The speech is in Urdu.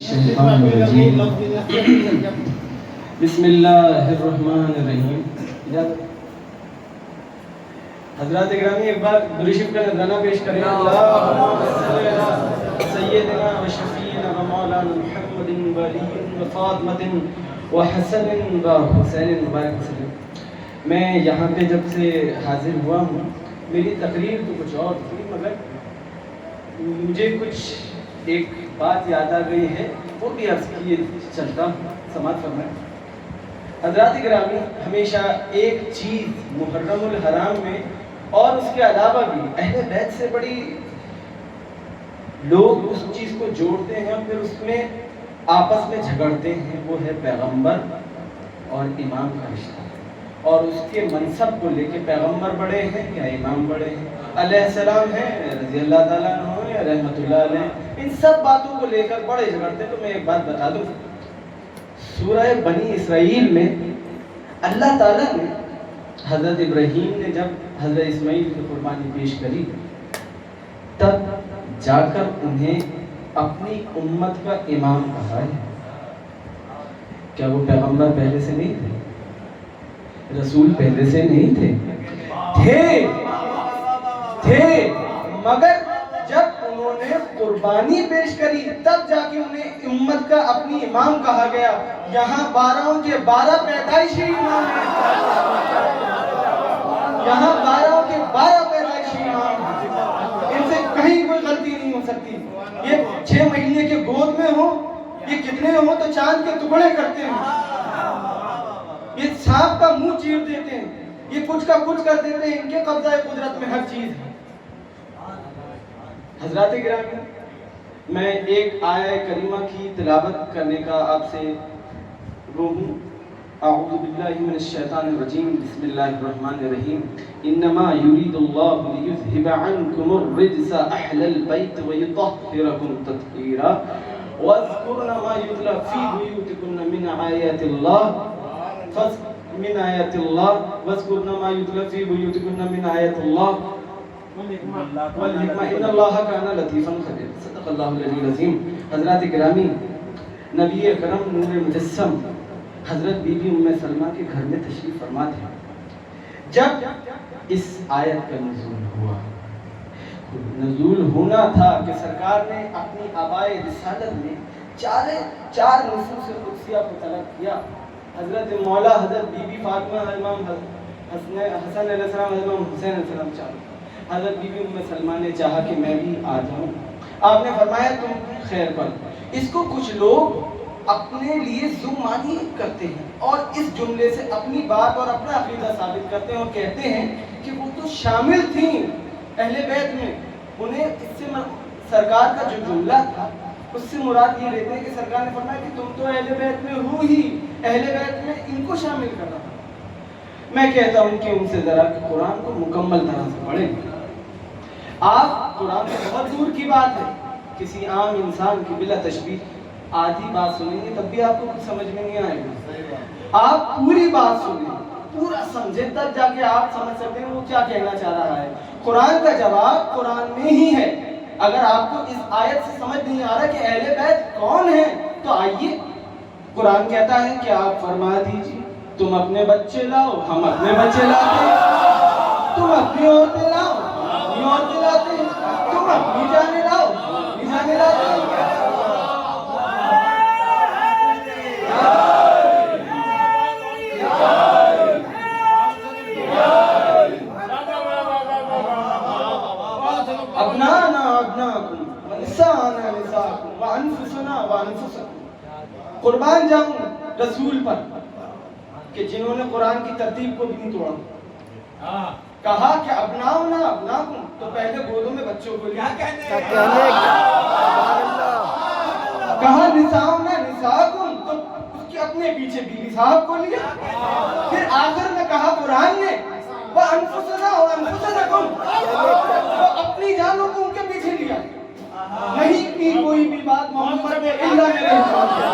الشیطان الرجیم بسم اللہ الرحمن الرحیم. حضرات گرامی ایک بار درود شریف کا نذرانہ پیش کریں. اللہم صلی علی سیدنا و شفیعنا و مولانا محمد و علی و فاطمہ و حسن و حسین مبارک وسلم. میں یہاں پہ جب سے حاضر ہوا ہوں میری تقریر تو کچھ اور تھی مگر مجھے کچھ ایک بات یاد آ گئی ہے وہ بھی عرض کیے چلتا ہوں. سماعت فرمائیں. حضرات گرامی ہمیشہ ایک چیز محرم الحرام میں اور اس کے علاوہ بھی اہل بیت سے بڑی لوگ اس چیز کو جوڑتے ہیں پھر اس میں آپس میں جھگڑتے ہیں، وہ ہے پیغمبر اور امام کا رشتہ اور اس کے منصب کو لے کے پیغمبر بڑے ہیں یا امام بڑے ہیں، علیہ السلام ہیں رضی اللہ تعالیٰ عنہ یا رحمۃ اللہ علیہ، ان سب باتوں کو لے کر بڑے جھگڑتے ہیں. تو میں ایک بات بتا دوں، سورہ بنی اسرائیل میں اللہ تعالیٰ نے حضرت ابراہیم نے جب حضرت اسماعیل کی قربانی پیش کری تب جا کر انہیں اپنی امت کا امام کہا ہے. کیا وہ پیغمبر پہلے سے نہیں تھے؟ رسول پہلے سے نہیں تھے؟ تھے مگر جب انہوں نے قربانی پیش کری تب جا کے انہیں امت کا اپنی امام کہا گیا. یہاں 12 کے 12 پیدائشی امام ہیں، یہاں 12 کے 12 پیدائشی امام ہیں، ان سے کہیں کوئی غلطی نہیں ہو سکتی. یہ 6 مہینے کے گود میں ہو، یہ کتنے ہو تو چاند کے ٹکڑے کرتے ہیں، یہ سانپ کا منہ چیر دیتے ہیں، یہ کچھ کا کچھ کر دیتے ہیں. ان کے قبضہ قدرت میں ہر چیز ہے. حضرات گرامی میں ایک آیہ کریمہ کی تلاوت کرنے کا آپ سے وہ ہوں. اعوذ باللہ من الشیطان الرجیم بسم اللہ الرحمن الرحیم. انما یرید اللہ لیذھب عنکم الرجس اہل البیت ویطہرکم تطہیرا واذکرن ما یتلی فی بیوتکن من آیات اللہ من آیات اللہ واذکرن ما یتلی فی بیوتکن من آیات اللہ والحکمہ ان اللہ کان لطیفا خبیر. صدق اللہ العلی العظیم. حضرات گرامی نبی اکرم نور مجسم حضرت بی بی ام سلمہ کے گھر میں تشریف فرما تھے. جب اس آیت کا نزول ہونا تھا کہ سرکار نے اپنی آبائے رسالت میں چار نصوص قدسیہ کو طلب کیا. حضرت مولا حضرت بی بی فاطمہ، امام حسن علیہ السلام، امام حسین علیہ السلام چاروں. حضرت بی بی ام سلمہ نے چاہا کہ میں بھی آ جاؤں. آپ نے فرمایا تم خیر پر. اس کو کچھ لوگ اپنے لیے ذمانی کرتے ہیں اور اس جملے سے اپنی بات اور اپنا عقیدہ ثابت کرتے ہیں اور کہتے ہیں کہ وہ تو شامل تھیں اہل بیت میں. انہیں اس سے سرکار کا جو جملہ تھا اس سے مراد یہ لیتے ہیں کہ سرکار نے فرمایا کہ تم تو اہل بیت میں ہو ہی، اہل بیت میں ان کو شامل کر رہا. میں کہتا ہوں کہ ان سے ذرا قرآن کو مکمل طرح سے پڑھیں. آپ قرآن سے بہت دور کی بات ہے، کسی عام انسان کی بلا تشبیہ آدھی بات سنیں گے تب بھی آپ کو کچھ سمجھ میں نہیں آئے گا. آپ پوری بات سنیں، پورا سمجھیں تب جا کے آپ سمجھ سکتے ہیں وہ کیا کہنا چاہ رہا ہے. قرآن کا جواب قرآن میں ہی ہے. اگر آپ کو اس آیت سے سمجھ نہیں آ رہا کہ اہل بیت کون ہیں تو آئیے قرآن کہتا ہے کہ آپ فرما دیجیے تم اپنے بچے لاؤ، ہم اپنے بچے لاتے ہیں. تم اپنی عورتیں لاؤ، اپنی عورتیں لاتے ہیں. تم اپنی جانیں لاؤ، اپنی جانیں لاتے ہیں. ابنانا ابناکم ونساءنا نساءکم وانفسنا وانفسکم. قربان جاؤں رسول پر کہ جنہوں نے قرآن کی ترتیب کو بھی نہیں توڑا. کہا کہ ابناؤنا ابناکم تو پہلے گودوں میں بچوں کو لیا. کہا نساؤنا نساءکم تو اس کے اپنے پیچھے بیوی صاحب کو لیا. پھر آخر میں کہا قرآن نے وانفسنا وانفسکم تو اپنی جانوں کو ان کے پیچھے لیا. نہیں کی کوئی بھی بات محمد نے الا میرے حساب سے.